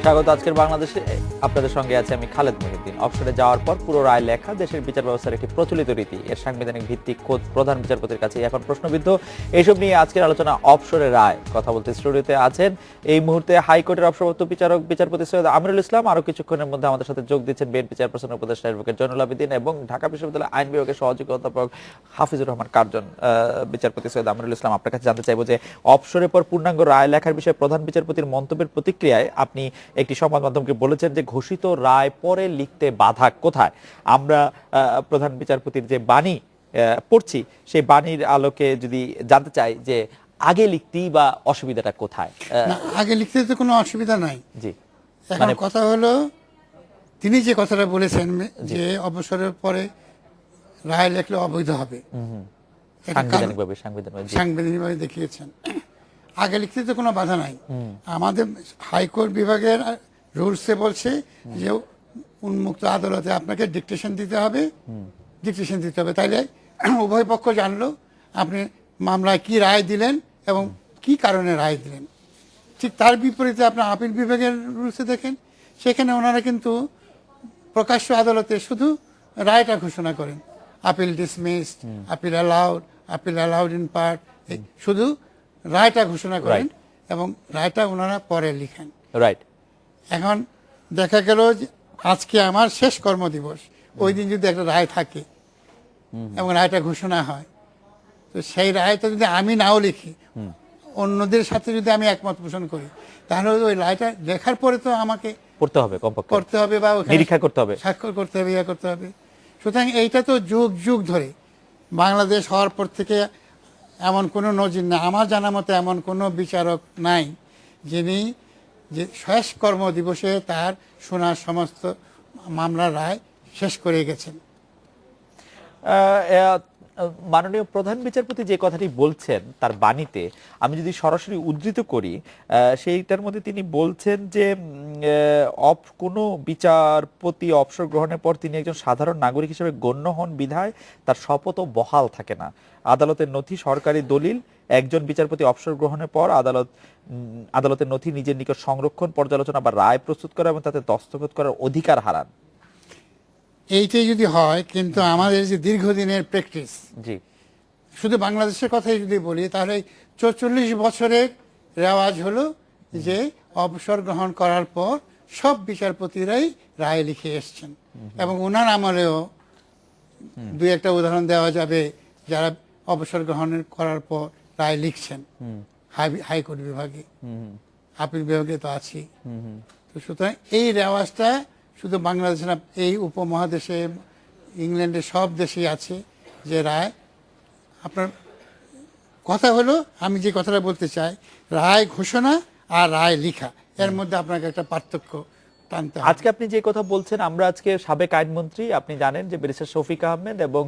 স্বাগত আজকের বাংলাদেশে। আপনাদের সঙ্গে আছে আমি খালেদ মহিউদ্দিন। অবসরে যাওয়ার পর পুরো রায় লেখা দেশের বিচার ব্যবস্থার একটি প্রচলিত রীতি, এর সাংবিধানিক ভিত্তি খোদ প্রধান বিচারপতির কাছে এখন প্রশ্নবিদ্ধ। এইসব নিয়ে আজকের আলোচনা অবসরে রায়। কথা বলতে স্টুডিওতে আছেন এই মুহূর্তে হাইকোর্টের অবসরপ্রাপ্ত বিচারক বিচারপতি সৈয়দ আমিরুল ইসলাম। আরো কিছুক্ষণের মধ্যে আমাদের সাথে যোগ দিচ্ছেন বিএনপি চেয়ারপারসন উপদেষ্টা অ্যাডভোকেট জয়নুল আবেদিন এবং ঢাকা বিশ্ববিদ্যালয় আইন বিভাগের সহযোগী অধ্যাপক হাফিজুর রহমান কার্জন। বিচারপতি সৈয়দ আমিরুল ইসলাম, আপনার কাছে জানতে চাইবো যে অবসরের পর পূর্ণাঙ্গ রায় লেখার বিষয়ে প্রধান বিচারপতির মন্তব্যের প্রতিক্রিয়ায় আপনি একটি সংবাদ মাধ্যমকে বলেছেন যে ঘোষিত রায় পরে লিখতে বাধা কোথায়। আমরা প্রধান বিচারপতির যে বাণী পড়ছি সেই বাণীর আলোকে যদি জানতে চাই যে আগে লিখতেই বা অসুবিধাটা কোথায়? আগে লিখতে তো কোনো অসুবিধা নাই। জি, এখন কথা হলো তিনি যে কথাটা বলেছেন যে অবসরের পরে রায় লেখলে অবৈধ হবে, সাংবিধানিকভাবে দেখিয়েছেন। আগে লিখতে তো কোনো বাধা নাই। আমাদের হাইকোর্ট বিভাগের রুলসে বলছে যে উন্মুক্ত আদালতে আপনাকে ডিকটেশন দিতে হবে, তাইলে উভয় পক্ষ জানলো আপনি মামলায় কি রায় দিলেন এবং কি কারণে রায় দিলেন। ঠিক তার বিপরীতে আপনার আপিল বিভাগের রুলসে দেখেন, সেখানে ওনারা কিন্তু প্রকাশ্য আদালতে শুধু রায়টা ঘোষণা করেন, appeal dismissed, appeal allowed in part, শুধু রায়টা ঘোষণা করেন এবং রায়টা ওনারা পরে লিখেন। রাইট। এখন দেখা গেল যে আজকে আমার শেষ কর্মদিবস, ওই দিন যদি একটা রায় থাকে এবং রায়টা ঘোষণা হয়, তো সেই রায়টা যদি আমি নাও লিখি, অন্যদের সাথে যদি আমি একমত পোষণ করি, তাহলে ওই রায়টা লেখার পরে তো আমাকে পড়তে হবে, কমপক্ষে করতে হবে বা নিরীক্ষা করতে হবে, স্বাক্ষর করতে হবে, ইয়া করতে হবে। সুতরাং এইটা তো যুগ যুগ ধরে বাংলাদেশ হওয়ার পর থেকে এমন কোনো নজির না, আমার জানা মতো এমন কোনো বিচারক নাই যিনি যে শেষ কর্মদিবসে তার শোনার সমস্ত মামলার রায় শেষ করে গেছেন। মাননীয় প্রধান বিচারপতি যে কথাটি বলছেন তার বাণীতে আমি যদি সরাসরি উদ্ধৃত করি, সেইটার মধ্যে তিনি বলছেন যে কোনো বিচারপতি অবসর গ্রহণের পর তিনি একজন সাধারণ নাগরিক হিসেবে গণ্য হন বিধায় তার শপথও বহাল থাকে না। আদালতের নথি সরকারি দলিল, একজন বিচারপতি অবসর গ্রহণের পর আদালতের নথি নিজের নিকট সংরক্ষণ, পর্যালোচনা বা রায় প্রস্তুত করা এবং তাতে দস্তখত করার অধিকার হারান। এইটাই যদি হয়, কিন্তু আমাদের যে দীর্ঘদিনের প্র্যাকটিস, জি, শুধু বাংলাদেশের কথাই যদি বলি, তাহলে 44 বছরের রেওয়াজ হলো যে অবসর গ্রহণ করার পর সব বিচারপতিরাই রায় লিখে এসছেন এবং ওনার আমলেও দুই একটা উদাহরণ দেওয়া যাবে যারা অবসর গ্রহণ করার পর রায় লিখছেন হাইকোর্ট বিভাগে, আপিল বিভাগে তো আছি। তো সুতরাং এই রেওয়াজটা শুধু বাংলাদেশে না, এই উপমহাদেশে ইংল্যান্ডে সব দেশেই আছে যে রায় আপনার কথা হলো, আমি যে কথাটা বলতে চাই, রায় ঘোষণা আর রায় লিখা এর মধ্যে আপনাকে একটা পার্থক্য টানতে হবে। আজকে আপনি যে কথা বলছেন, আমরা আজকে সাবেক আইনমন্ত্রী, আপনি জানেন যে ব্যারিস্টার শফিক আহমেদ এবং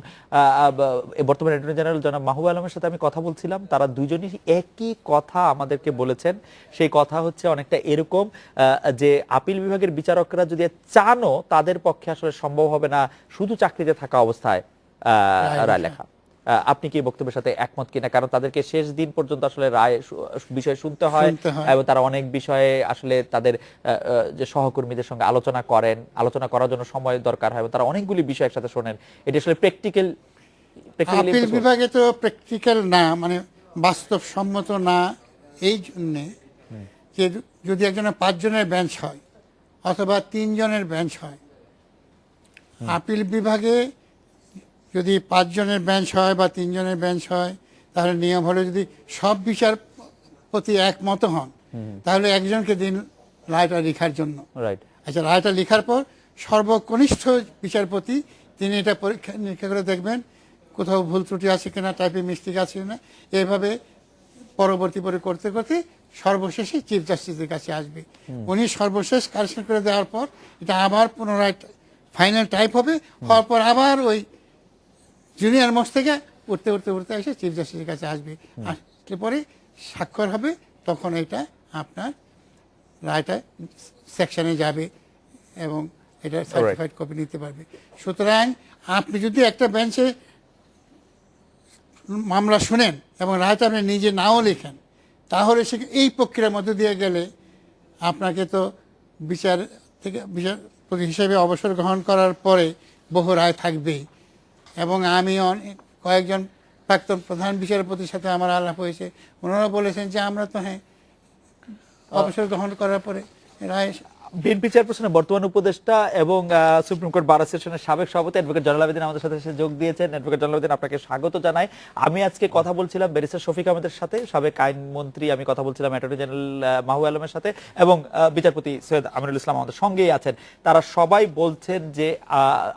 বর্তমান অ্যাটর্নি জেনারেল জনাব মাহবুব আলমের সাথে আমি কথা বলছিলাম, তারা দুজনই একই কথা আমাদেরকে বলেছেন। সেই কথা হচ্ছে অনেকটা এরকম যে আপিল বিভাগের বিচারকরা যদি চানও তাদের পক্ষে আসলে সম্ভব হবে না শুধু চাকরিতে থাকা অবস্থায় রায় লেখা। আপনি কি বক্তব্যের সাথে একমত কিনা? কারণ তাদেরকে শেষ দিন পর্যন্ত আসলে রায় বিষয় শুনতে হয় এবং তারা অনেক বিষয়ে আসলে তাদের যে সহকর্মীদের সঙ্গে আলোচনা করার জন্য সময় দরকার হয়, তারা অনেকগুলি বিষয় একসাথে শোনেন। এটা আসলে প্র্যাকটিক্যাল আপিল বিভাগে তো প্র্যাকটিক্যাল না, মানে বাস্তবসম্মত না। এই জন্যে যে যদি একজনের 5 জনের বেঞ্চ হয় অথবা 3 জনের বেঞ্চ হয়, আপিল বিভাগে যদি 5 জনের বেঞ্চ হয় বা 3 জনের বেঞ্চ হয়, তাহলে নিয়ম হলো যদি সব বিচারপতি একমত হন, তাহলে একজনকে দিন রায়টা লেখার জন্য। আচ্ছা, রায়টা লেখার পর সর্বকনিষ্ঠ বিচারপতি তিনি এটা পরীক্ষা নিরীক্ষা করে দেখবেন কোথাও ভুল ত্রুটি আছে কিনা, টাইপিং মিস্টেক আছে কিনা, এইভাবে পরবর্তী করতে করতে সর্বশেষে চিফ জাস্টিসের কাছে আসবে। উনি সর্বশেষ কারেকশন করে দেওয়ার পর এটা আবার পুনরায় ফাইনাল টাইপ হবে, হওয়ার পর আবার ওই জুনিয়র মোস্ট থেকে উঠতে এসে চিফ জাস্টিসের কাছে আসবে। আসলে পরে স্বাক্ষর হবে, তখন এটা আপনার রায়টা সেকশনে যাবে এবং এটা সার্টিফাইড কপি নিতে পারবে। সুতরাং আপনি যদি একটা বেঞ্চে মামলা শুনেন এবং রায়টা আপনি নিজে নাও লেখেন, তাহলে সে এই প্রক্রিয়ার মধ্যে দিয়ে গেলে আপনাকে তো বিচারপতি হিসেবে অবসর গ্রহণ করার পরে বহু রায় থাকবেই। এবং আমি অনেক কয়েকজন প্রাক্তন প্রধান বিচারপতির সাথে আমার আলাপ হয়েছে, ওনারা বলেছেন যে আমরা তো অবসর গ্রহণ করার পরে রায়। বিএনপি চেয়ারপারসনের বর্তমান উপদেষ্টা এবং সুপ্রিম কোর্ট বার অ্যাসোসিয়েশনের সাবেক সভাপতি অ্যাডভোকেট জয়নাল আবেদীন আমাদের সাথে এসে যোগ দিয়েছেন। অ্যাডভোকেট জয়নাল আবেদীন, আপনাকে স্বাগত জানাই। আমি আজকে কথা বলছিলাম ব্যারিস্টার শফিক আহমেদের সাথে, সাবেক আইনমন্ত্রী, আমি কথা বলছিলাম অ্যাটর্নি জেনারেল মাহবুব আলমের সাথে, এবং বিচারপতি সৈয়দ আমিনুল ইসলাম আমাদের সঙ্গেই আছেন। তারা সবাই বলছেন যে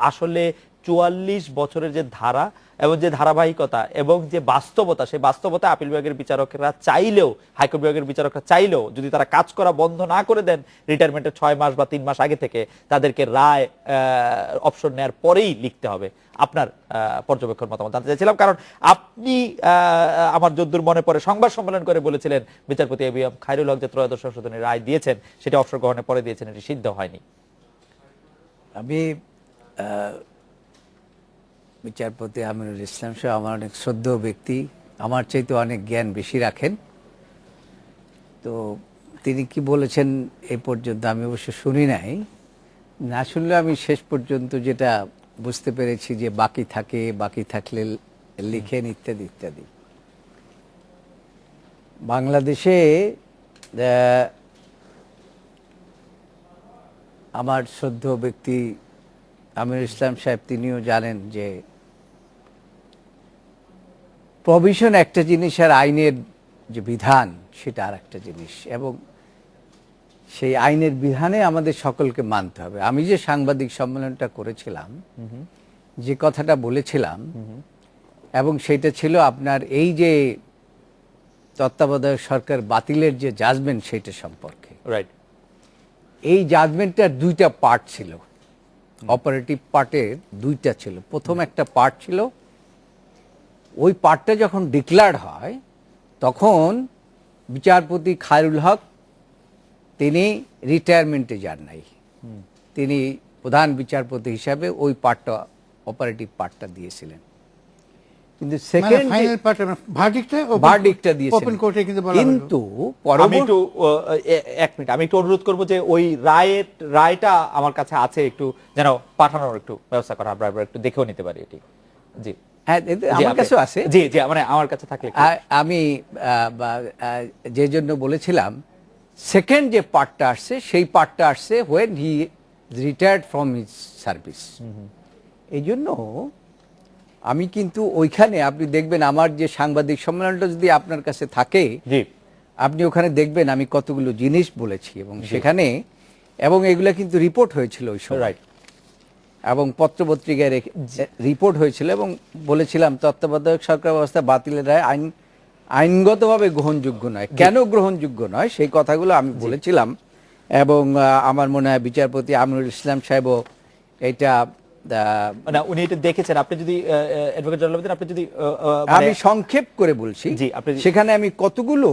আসলে 44 বছরের যে ধারা এবং যে ধারাবাহিকতা এবং যে বাস্তবতা, সেই বাস্তবতা আপিল বিভাগের বিচারকরা চাইলেও, হাইকোর্ট বিভাগের বিচারকরা চাইলেও যদি তারা কাজ করা বন্ধ না করে দেন রিটায়ারমেন্টের 6 মাস বা 3 মাস আগে থেকে, তাদেরকে রায় অপশন নেওয়ার পরেই লিখতে হবে। আপনার পর্যবেক্ষণ মতামত জানতে চাইছিলাম, কারণ আপনি আমার যদ্দূর মনে পড়ে সংবাদ সম্মেলন করে বলেছিলেন বিচারপতি এবিএম খায়রুল হক যে ত্রয়োদশ সংশোধনী রায় দিয়েছেন সেটা অবসর গ্রহণের পরে দিয়েছেন, এটি সিদ্ধ হয়নি। আমি বিচারপতি আমিনুল ইসলাম সহ আমার অনেক শ্রদ্ধেয় ব্যক্তি, আমার চাইতে অনেক জ্ঞান বেশি রাখেন। তো তিনি কি বলেছেন এই পর্যন্ত আমি অবশ্য শুনি নাই, না শুনলে আমি শেষ পর্যন্ত যেটা বুঝতে পেরেছি যে বাকি থাকলে লিখেন ইত্যাদি ইত্যাদি। বাংলাদেশে আমার শ্রদ্ধেয় ব্যক্তি আমিনুল ইসলাম সাহেব তিনিও জানেন যে প্রভিশন একটা জিনিস আর আইনের যে বিধান সেটা আর একটা জিনিস, এবং সেই আইনের বিধানে আমাদের সকলকে মানতে হবে। আমি যে সাংবাদিক সম্মেলনটা করেছিলাম, যে কথাটা বলেছিলাম, এবং সেটা ছিল আপনার এই যে তত্ত্বাবধায়ক সরকার বাতিলের যে জাজমেন্ট সেটা সম্পর্কে। রাইট। এই জাজমেন্টটার দুইটা পার্ট ছিল, অপারেটিভ পার্টের দুইটা ছিল। প্রথম একটা পার্ট ছিল, ওই পার্টটা যখন ডিক্লেয়ার্ড হয় তখন বিচারপতি খায়রুল হক তিনি রিটায়ারমেন্টে যান নাই, তিনি প্রধান বিচারপতি হিসাবে ওই পার্টটা, অপারেটিভ পার্টটা দিয়েছিলেন। কিন্তু সেকেন্ড ভার্ডিক্টটা দিয়েছিলেন ওপেন কোর্টে। কিন্তু আমি একটু এক মিনিট, আমি একটু অনুরোধ করবো যে ওই রায়টা আমার কাছে আছে, একটু যেন পাঠানোর একটু ব্যবস্থা করা, আমরা একটু দেখেও নিতে পারি এটি। জি হ্যাঁ, আমার কাছেও আছে। জি জি, মানে আমার কাছে থাকলে আমি যে জন্য বলেছিলাম, সেকেন্ড যে পার্টটা আসছে সেই পার্টটা আসছে when he retired from his service। এই জন্য আমি কিন্তু ওইখানে আপনি দেখবেন আমার যে সাংবাদিক সম্মেলনটা যদি আপনার কাছে থাকে, আপনি ওখানে দেখবেন আমি কতগুলো জিনিস বলেছি, এবং সেখানে এবং এগুলা কিন্তু রিপোর্ট হয়েছিল ওই সময়, এবং পত্রপত্রিকায় রিপোর্ট হয়েছিল, এবং বলেছিলাম তত্ত্বাবধায়ক সরকার ব্যবস্থা বাতিলের রায় আইনগতভাবে গ্রহণযোগ্য নয়। কেন গ্রহণযোগ্য নয় সেই কথাগুলো আমি বলেছিলাম, এবং আমার মনে হয় বিচারপতি আমিনুল ইসলাম সাহেবও এটা মানে উনি এটা দেখেছেন। আপনি যদি অ্যাডভোকেট জয়নাল আবেদীন, আপনি যদি আমি সংক্ষেপ করে বলছি, সেখানে আমি কতগুলো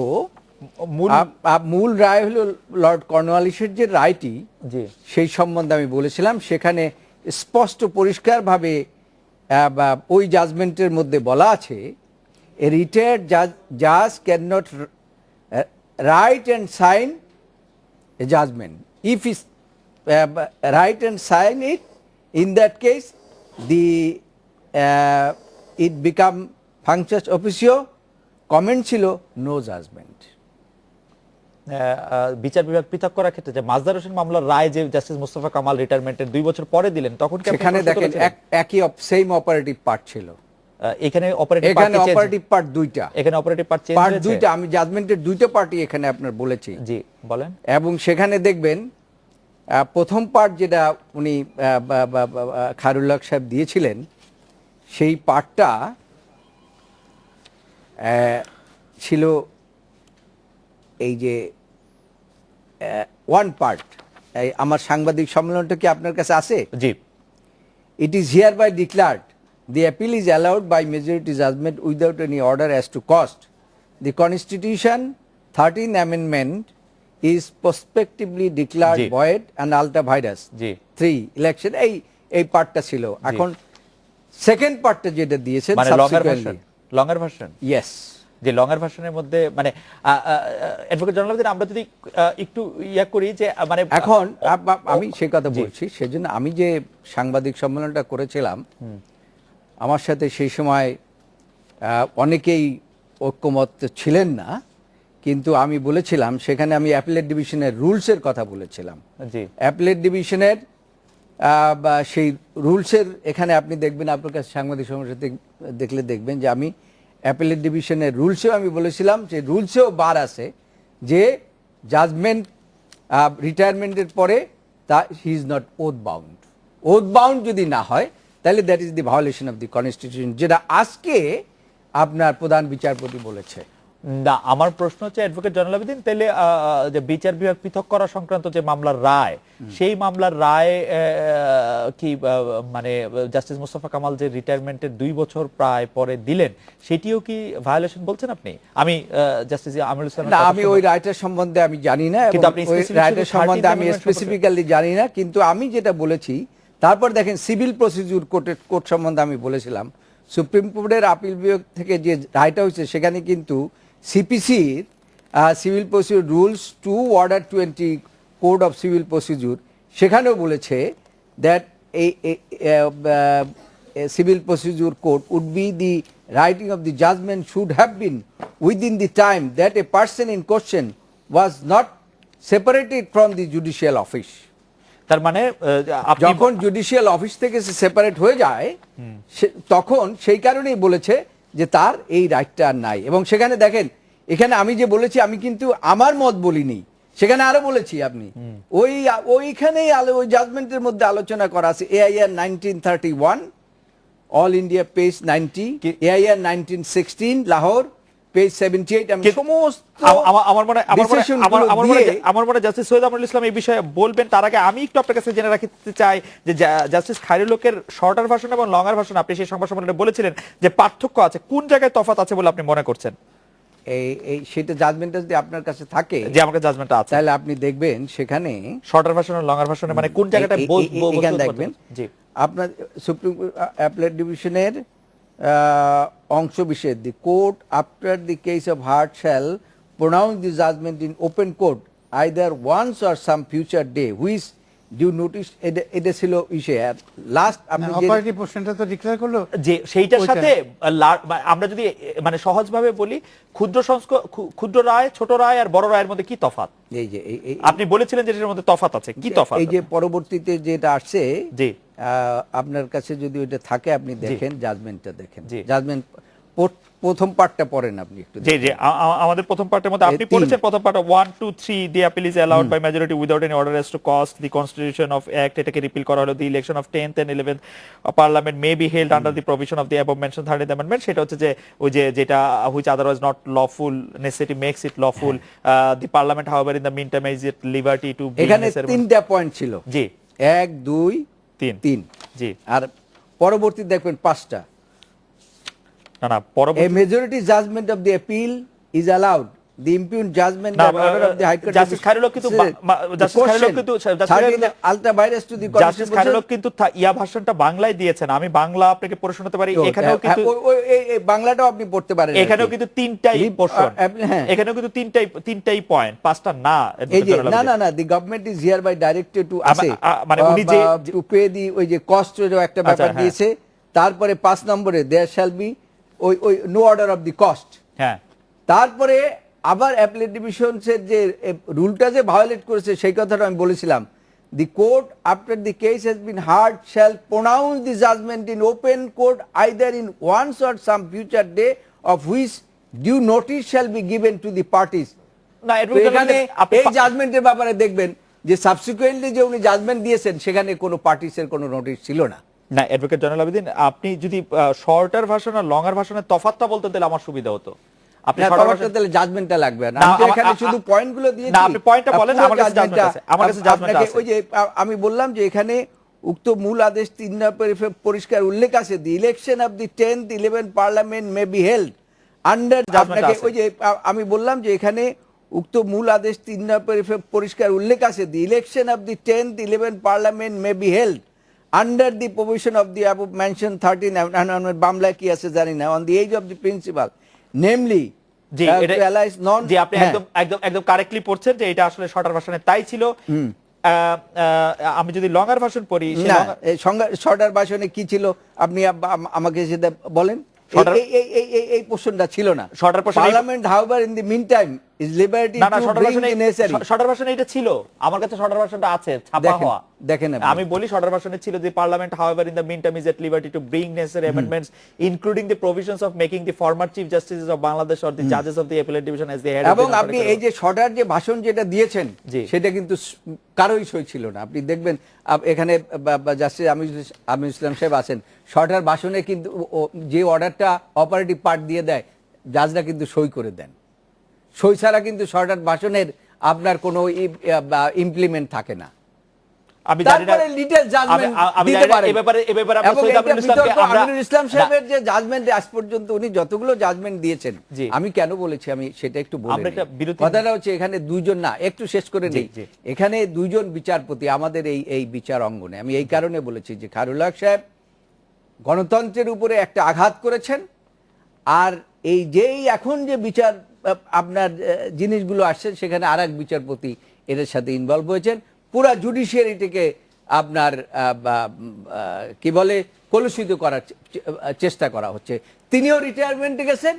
মূল রায় হলো লর্ড কর্নওয়ালিসের যে রায়টি, সেই সম্বন্ধে আমি বলেছিলাম। সেখানে স্পষ্ট পরিষ্কারভাবে ওই জাজমেন্টের মধ্যে বলা আছে, এ রিটায়ার্ড জাজ can not write and sign a judgment if is write and sign it, in that case it become functus officio, comment ছিল no judgment। বিচার বিভাগ পৃথক করার ক্ষেত্রে যে মাজদার হোসেন মামলার রায় যে জাস্টিস মোস্তফা কামাল রিটায়ারমেন্টের 2 বছর পরে দিলেন, তখন সেখানে দেখেন একই সেম অপারেটিভ পার্ট ছিল। এখানে অপারেটিভ পার্ট দুইটা, এখানে অপারেটিভ পার্ট চেঞ্জ হয়েছে দুইটা। আমি জাজমেন্টের দুইটা পার্টই এখানে আপনার বলেছি। জি বলেন। এবং সেখানে দেখবেন প্রথম পার্ট যেটা উনি খায়রুল হক সাহেব দিয়েছিলেন, সেই পার্টটা ছিল এই যে ওয়ান পার্ট। আমার সাংবাদিক সম্মেলনটা কি আপনার কাছে আছে? জি। It is hereby declared the appeal is allowed by majority judgment without any order as to cost. The Constitution 13th Amendment is prospectively declared void and alter virus 3 election এই পার্টটা ছিল। এখন সেকেন্ড পার্টটা যেটা দিয়েছেন মানে লঙ্গার version. Yes, যে long এর ভার্সনের মধ্যে মানে অ্যাডভোকেট জয়নুল আবেদিন, আমরা যদি একটু ইয়া করি যে মানে এখন আমি সেই কথা বলছি, সেজন্য আমি যে সাংবাদিক সম্মেলনটা করেছিলাম, আমার সাথে সেই সময় অনেকেই ঐক্যমত ছিলেন না, কিন্তু আমি বলেছিলাম সেখানে আমি অ্যাপিলেট ডিভিশনের রুলসের কথা বলেছিলাম। জি অ্যাপিলেট ডিভিশনের বা সেই রুলসের এখানে আপনি দেখবেন, আপনার কাছে সাংবাদিক সমাবেশে দেখলে দেখবেন যে আমি অ্যাপিলেট ডিভিশনের রুলসেও আমি বলেছিলাম যে রুলসেও বার আছে যে জাজমেন্ট রিটায়ারমেন্টের পরে তা he is not oath bound. Oath bound যদি না হয় তাহলে that is the violation of the constitution, যেটা আজকে আপনার প্রধান বিচারপতি বলেছে। না, আমার প্রশ্ন হচ্ছে অ্যাডভোকেট জয়নুল আবেদিন, তাহলে যে বিচার বিভাগ পৃথক করা সংক্রান্ত যে মামলার রায়, সেই মামলার রায় কি মানে জাস্টিস মোস্তফা কামাল যে রিটায়ারমেন্টের 2 বছর প্রায় পরে দিলেন, সেটিও কি ভায়োলেশন বলছেন আপনি? আমি জাস্টিস আমিরুল ইসলাম, না, আমি ওই রায়টার সম্বন্ধে আমি জানি না, কিন্তু এবং আপনি ওই specific রায়টার শুধু সম্বন্ধে 13 আমি amendment স্পেসিফিক্যালি জানি না, কিন্তু আমি যেটা বলেছি, তারপর দেখেন সিভিল প্রসিডিউর কোর্ট সম্বন্ধে আমি বলেছিলাম, সুপ্রিম কোর্টের আপিল বিভাগ থেকে যে রায়টা হয়েছে সেখানে কিন্তু সিপিসির civil procedure rules 2 order 20 code of civil procedure, সেখানেও বলেছে that civil procedure code would be the writing of the judgment should have been within the time that a person in question was not separated from the judicial office. তার মানে আপনি যখন judicial office থেকে সে separate হয়ে যায় তখন সেই কারণেই বলেছে যে তার এই রাইটটা আর নাই। এবং সেখানে দেখেন, এখানে আমি যে বলেছি আমি কিন্তু আমার মত বলিনি, সেখানে আরো বলেছি আপনি ওইখানেই ওই জাজমেন্টের মধ্যে আলোচনা করা আছে। AIR 1931 all India page 90, AIR 1916 Lahore page 78, আমি সমস্ত আমার মনে জাস্টিস সৈয়দ আমরুল ইসলাম এই বিষয়ে বলবেন, তার আগে আমি একটু আপনার কাছে জেনে রাখতে চাই যে জাস্টিস খায়রুল হকের শর্টার ভার্সন এবং লঙ্গার ভার্সন আপনি সেই সংবাদ সম্মেলনে বলেছিলেন যে পার্থক্য আছে, কোন জায়গায় তফাৎ আছে বলে আপনি মনে করছেন? এই সেটা জাজমেন্টটা যদি আপনার কাছে থাকে, যে আমার কাছে জাজমেন্টটা আছে, তাহলে আপনি দেখবেন সেখানে শর্টার ভার্সন আর লঙ্গার ভার্সনে মানে কোন জায়গাটা এখানে দেখবেন। জি, আপনার সুপ্রিম অ্যাপিলেট ডিভিশনের অংশ বিশেষ, the court after the case of heard shall pronounce the judgment in open court either once or some future day which due notice. এটা ছিল ইশে লাস্ট আপনি অপারেটিভ পোর্শনটা তো ডিক্লেয়ার করলো যে সেইটার সাথে আমরা যদি মানে সহজভাবে বলি, ক্ষুদ্র রায়, ছোট রায় আর বড় রায়ের মধ্যে কি তফাৎ? এই যে আপনি বলেছিলেন যে এর মধ্যে তফাৎ আছে, কি তফাৎ? এই যে পরবর্তীতে যেটা আসছে, জি আপনার কাছে যদি ওইটা থাকে আপনি দেখেন, জাজমেন্টটা দেখেন, জি। জাজমেন্ট প্রথম পার্টটা পড়েন আপনি একটু। জি জি, আমাদের প্রথম পার্টের মধ্যে আপনি পড়েছেন প্রথম part 1 2 3 the appeal is allowed by majority without any order as to cost the constitution of act, এটাকে রিপিল করা হলো। The election of 10th and 11th parliament may be held under the provision of the above mention 13th amendment, সেটা হচ্ছে যে ওই যে যেটা which otherwise not lawful necessity makes it lawful. The parliament however in the mean time is it liberty two. এখানে তিনটা point ছিল, জি 1 2 3, জি। আর পরবর্তী দেখবেন 5টা। না পরবর্তী A majority judgment of the appeal is allowed. The impugned judgment and order of the High Court justice Khairul Haque কিন্তু ultra virus to the justice Khairul Haque কিন্তু ইয়া ভার্সনটা বাংলায় দিয়েছেন, আমি বাংলা আপনাকে পড়ে শোনাতে পারি। এখানেও কিন্তু বাংলাটাও আপনি পড়তে পারেন, এখানেও কিন্তু তিনটাই পোরশন, এখানেও কিন্তু তিনটাই পয়েন্ট, পাঁচটা না। এই যে না the government is hereby directed to মানে উনি যে to pay the ওই যে কস্ট এর একটা ব্যাপার দিয়েছে, তারপরে 5 নম্বরে there shall be ওই no order of the cost. হ্যাঁ, তারপরে আবার অ্যাপিলেট ডিভিশনের যে রুলটা যে ভায়োলেট করেছে সেই কথাটা আমি বলেছিলাম, the court after the case has been heard shall pronounce the judgment in open court either in once or some future day of which due notice shall be given to the parties. না এখানে এই জাজমেন্টের ব্যাপারে দেখবেন যে subsequently যে উনি judgement দিয়েছেন সেখানে কোনো পার্টিসের কোনো নোটিশ ছিল না। না অ্যাডভোকেট জয়নুল আবেদিন, আপনি যদি শর্টার ভার্সন আর লঙ্গার ভার্সনের তফাৎটা বলতেন তাহলে আমার সুবিধা হতো। আপনি শর্টার ভার্সন তাহলে জাজমেন্টটা লাগবে না, আমি এখানে শুধু পয়েন্টগুলো দিয়েছি। না আপনি পয়েন্টটা বলেন, আমার কাছে জাজমেন্ট আছে, আমার কাছে জাজমেন্ট আছে। ওই যে আমি বললাম যে এখানে উক্ত মূল আদেশ 3 নম্বরে পরিষ্কার উল্লেখ আছে, দি election of the 10th 11th parliament may be held under. আপনাকে ওই যে আমি বললাম যে এখানে উক্ত মূল আদেশ 3 নম্বরে পরিষ্কার উল্লেখ আছে, দি election of the 10th 11th parliament may be held under the provision of the above mentioned 13 amendment, Bangla কি আছে জানি না, on the age of the principal, namely জি, এটা অ্যালাইজ নন। জি, আপনি একদম একদম একদম কারেক্টলি পড়ছেন যে এটা আসলে শর্টার ভার্সনে তাই ছিল। আমি যদি লঙ্গার ভার্সন পড়ি, না, শর্টার ভার্সনে কি ছিল আপনি আমাকে সেটা বলেন। Shorter- এই পোর্শনটা ছিল না। Shorter portion- parliament however in the mean time is liberty না না, টু শর্টার ব্রিং ভার্সনে দি নেসেসারি। শর্টার ভার্সনে এটা ছিল। আমার কাছে শর্টার ভার্সনটা আছে ছাপা দেখেন, হওয়া। দেখেন আপনি। আমি বলি শর্টার ভার্সনে ছিল যে parliament however in the mean time is at liberty to bring necessary amendments including the provisions of making the former chief justices of Bangladesh or the জাজেস of the appellate division as the head of এবং আপনি এই যে shorter যে ভাষণ যেটা দিয়েছেন জি। সেটা কিন্তু কারোই সই ছিল না। আপনি দেখবেন এখানে জাস্টিস আমির ইসলাম সাহেব আছেন, শর্টার ভাষণে কিন্তু যে অর্ডারটা অপারেটিভ পার্ট দিয়ে দেয় জাজরা কিন্তু সই করে দেন। সই ছাড়া কিন্তু শর্টার ভাষণের আপনার কোনো ইমপ্লিমেন্ট থাকে না। আমি জানি না, তারপরে লিটল জাজমেন্ট আমি দিতে জানি না পারেন। এই ব্যাপারে আমরা এবং সৈয়দ এটা আমিনুল ইসলামকে বিতর্ক আমরা আমিনুল ইসলাম সাহেবের যে জাজমেন্ট আজ পর্যন্ত উনি যতগুলো জাজমেন্ট দিয়েছেন, জি। আমি কেন বলেছি আমি সেটা একটু বলে আমরা নিই। একটা বিরতি- কথাটা হচ্ছে এখানে দুইজন না, একটু শেষ করে জি, নেই। জি। এখানে দুইজন বিচারপতি আমাদের এই বিচার অঙ্গনে, আমি এই কারণে বলেছি যে খায়রুল হক সাহেব গণতন্ত্রের উপরে একটা আঘাত করেছেন, আর যেই এখন যে বিচার আপনার জিনিসগুলো আসছে সেখানে আরেক বিচারপতি এদের সাথে ইনভলভ হয়েছেন। পুরা জুডিশিয়ারিটিকে আপনার কি বলে কলুষিত করার চেষ্টা করা হচ্ছে। তিনিও রিটায়ারমেন্টে গেছেন,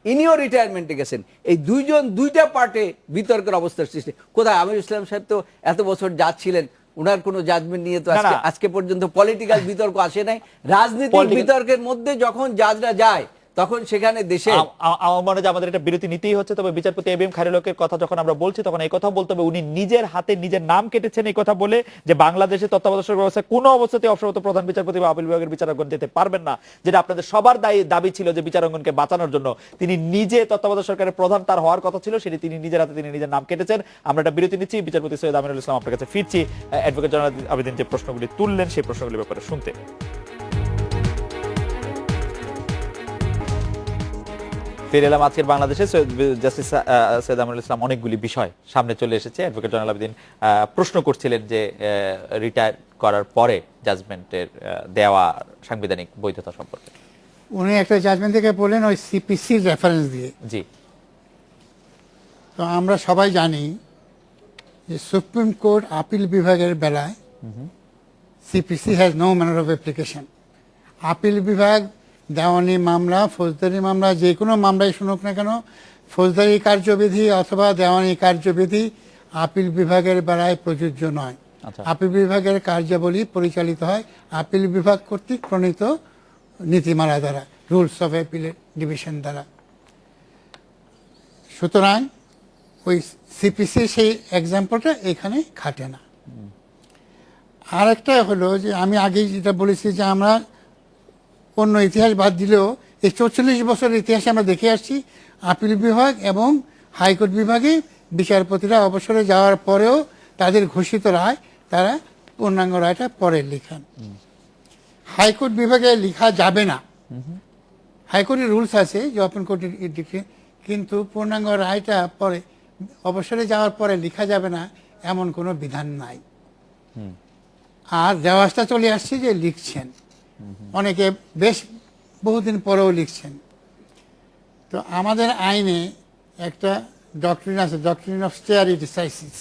ইনিও রিটায়ারমেন্টে গেছেন। এই দুইজন দুইটা পার্টে বিতর্কের অবস্থার সৃষ্টি। কোথায় আমির ইসলাম সাহেব তো এত বছর জাজ ছিলেন, ওনার কোনো জাজমেন্ট নিয়ে তো না, না। আজকে পর্যন্ত পলিটিক্যাল বিতর্ক আসে নাই। রাজনৈতিক বিতর্কের মধ্যে যখন জাজরা যায় তখন সেখানে দেশে আমার মনে হয় যে আমাদের একটা বিরতি নিতেই হচ্ছে। তবে বিচারপতি এবিএম খায়রুল হকের কথা যখন আমরা বলছি তখন এই কথা বলতে হবে উনি নিজের হাতে নিজের নাম কেটেছেন এই কথা বলে যে বাংলাদেশের তত্ত্বাবধায়ক ব্যবস্থায় কোনো অবস্থাতে অবসররত প্রধান বিচারপতি বা আপিল বিভাগের বিচারকগণ যেতে পারবেন না, যেটা আপনাদের সবার দাবি ছিল যে বিচারকগণকে বাঁচানোর জন্য তিনি নিজে তত্ত্বাবধায়ক সরকারের প্রধান তার হওয়ার কথা ছিল, সেটি তিনি নিজের হাতে তিনি নিজের নাম কেটেছেন। আমরা একটা বিরতি নিচ্ছি। বিচারপতি সৈয়দ আমিনুল ইসলাম আপনার কাছে ফিরছি অ্যাডভোকেট জেনারেল আবেদিন যে প্রশ্নগুলি তুললেন সেই প্রশ্নগুলির ব্যাপারে শুনতে। ফিরে এলাম আজকের বাংলাদেশে। জাস্টিস সৈয়দ আমিনুল ইসলাম অনেকগুলি বিষয় সামনে চলে এসেছে। অ্যাডভোকেট জয়নাল আবেদিন প্রশ্ন করছিলেন যে রিটায়ার করার পরে জাজমেন্টের দেওয়া সাংবিধানিক বৈধতা সম্পর্কে। উনি একটা জাজমেন্ট থেকে বললেন ওই সিপিসির রেফারেন্স দিয়ে। জি, তো আমরা সবাই জানি যে সুপ্রিম কোর্ট আপিল বিভাগের বেলায় CPC has no manner of application. Appeal বিভাগ দেওয়ানি মামলা, ফৌজদারি মামলা, যে কোনো মামলায় শুনুক না কেন, ফৌজদারি কার্যবিধি অথবা দেওয়ানি কার্যবিধি আপিল বিভাগের বেলায় প্রযোজ্য নয়। আচ্ছা। আপিল বিভাগের কার্যাবলী পরিচালিত হয় আপিল বিভাগ কর্তৃক প্রণীত নীতিমালা দ্বারা, রুলস অফ অ্যাপিলেট ডিভিশন দ্বারা। সুতরাং ওই সিপিসি সেই এক্সাম্পলটা এখানে খাটে না। আর একটা হলো যে আমি আগেই যেটা বলেছি যে আমরা অন্য ইতিহাস বাদ দিলেও এই ৪৪ বছরের ইতিহাসে আমরা দেখে আসছি আপিল বিভাগ এবং হাইকোর্ট বিভাগে বিচারপতিরা অবসরে যাওয়ার পরেও তাদের ঘোষিত রায় তারা পূর্ণাঙ্গ রায়টা পরে লিখেন। হাইকোর্ট বিভাগে লেখা যাবে না, হাইকোর্টের রুলস আছে যে ওপেন কোর্টের কিন্তু পূর্ণাঙ্গ রায়টা পরে অবসরে যাওয়ার পরে লেখা যাবে না এমন কোনো বিধান নাই। আর রেওয়াজটা চলে আসছে যে লিখছেন, অনেকে বেশ বহুদিন পরেও লিখছেন। তো আমাদের আইনে একটা ডক্ট্রিন আছে, ডক্ট্রিন অফ স্টেয়ারি ডিসাইসিস।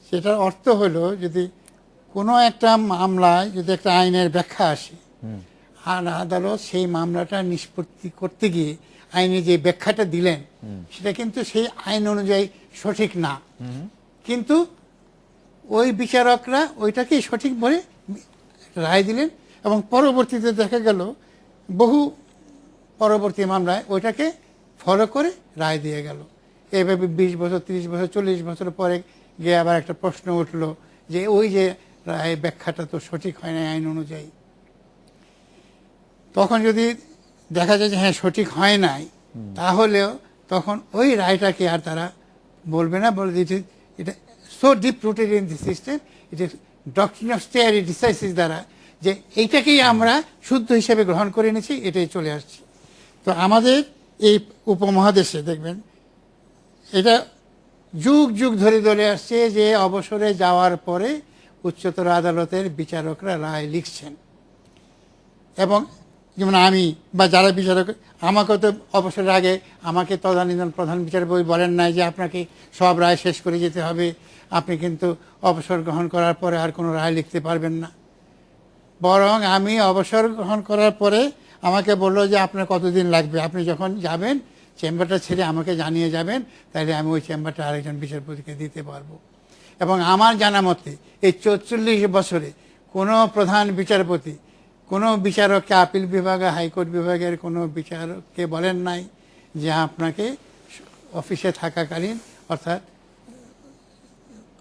সেটার অর্থ হলো যদি কোনো একটা মামলায় যদি একটা আইনের ব্যাখ্যা আসে আর আদালত সেই মামলাটা নিষ্পত্তি করতে গিয়ে আইনে যে ব্যাখ্যাটা দিলেন সেটা কিন্তু সেই আইন অনুযায়ী সঠিক না, কিন্তু ওই বিচারকরা ওইটাকেই সঠিক বলে রায় দিলেন এবং পরবর্তীতে দেখা গেল বহু পরবর্তী মামলায় ওইটাকে ফলো করে রায় দিয়ে গেল। এইভাবে 20 বছর 30 বছর 40 বছর পরে গিয়ে আবার একটা প্রশ্ন উঠলো যে ওই যে রায় ব্যাখ্যাটা তো সঠিক হয় না আইন অনুযায়ী। তখন যদি দেখা যায় যে হ্যাঁ সঠিক হয় নাই, তাহলেও তখন ওই রায়টাকে আর তারা বলবে না, বলে দিচ্ছে এটা so deep rooted in the system, it is doctrine of stare decisis দ্বারা যে এইটাকেই আমরা শুদ্ধ হিসেবে গ্রহণ করে নিয়েছি, এটাই চলে আসছে। তো আমাদের এই উপমহাদেশে দেখবেন এটা যুগ যুগ ধরে চলে আসছে যে অবসরে যাওয়ার পরে উচ্চতর আদালতের বিচারকরা রায় লিখছেন এবং যেমন আমি বা যারা বিচারক, আমাকে তো অবসরের আগে আমাকে তদানীন্তন প্রধান বিচারপতি বলেন নাই যে আপনাকে সব রায় শেষ করে যেতে হবে, আপনি কিন্তু অবসর গ্রহণ করার পরে আর কোনো রায় লিখতে পারবেন না। বরং আমি অবসর গ্রহণ করার পরে আমাকে বললো যে আপনার কতদিন লাগবে, আপনি যখন যাবেন চেম্বারটা ছেড়ে আমাকে জানিয়ে যাবেন, তাহলে আমি ওই চেম্বারটা আরেকজন বিচারপতিকে দিতে পারবো। এবং আমার জানা মতে এই 44 বছরে কোনো প্রধান বিচারপতি কোনো বিচারককে, আপিল বিভাগে হাইকোর্ট বিভাগের কোনো বিচারককে বলেন নাই যে আপনাকে অফিসে থাকাকালীন অর্থাৎ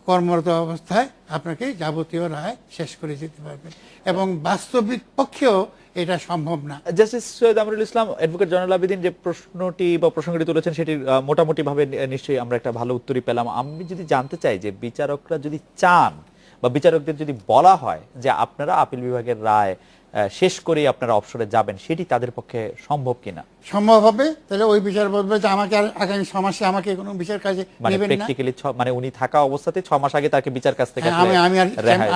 কর্মরত অবস্থায় আপনাকে যাবতীয় রায় শেষ করে যেতে পারবেন, এবং বাস্তবিক পক্ষেও এটা সম্ভব না। জাস্টিস সৈয়দ আমরুল ইসলাম, অ্যাডভোকেট জয়নুল আবেদীন যে প্রশ্নটি বা প্রসঙ্গটি তুলেছেন সেটির মোটামুটি ভাবে নিশ্চয়ই আমরা একটা ভালো উত্তরই পেলাম। আমি যদি জানতে চাই যে বিচারকরা যদি চান বা বিচারকদের যদি বলা হয় যে আপনারা আপিল বিভাগের রায় শেষ করেই আপনারা অবসরে যাবেন, সেটি তাদের পক্ষে সম্ভব কিনা? সম্ভব হবে, তাহলে ওই বিচার বলবে যে আমাকে আর আগামী 6 মাসে আমাকে কোনো বিচার কাজে মানে নেবেন না। প্র্যাকটিক্যালি মানে উনি থাকা অবস্থাতে 6 মাস আগে তাকে বিচার কাজ থেকে হ্যাঁ,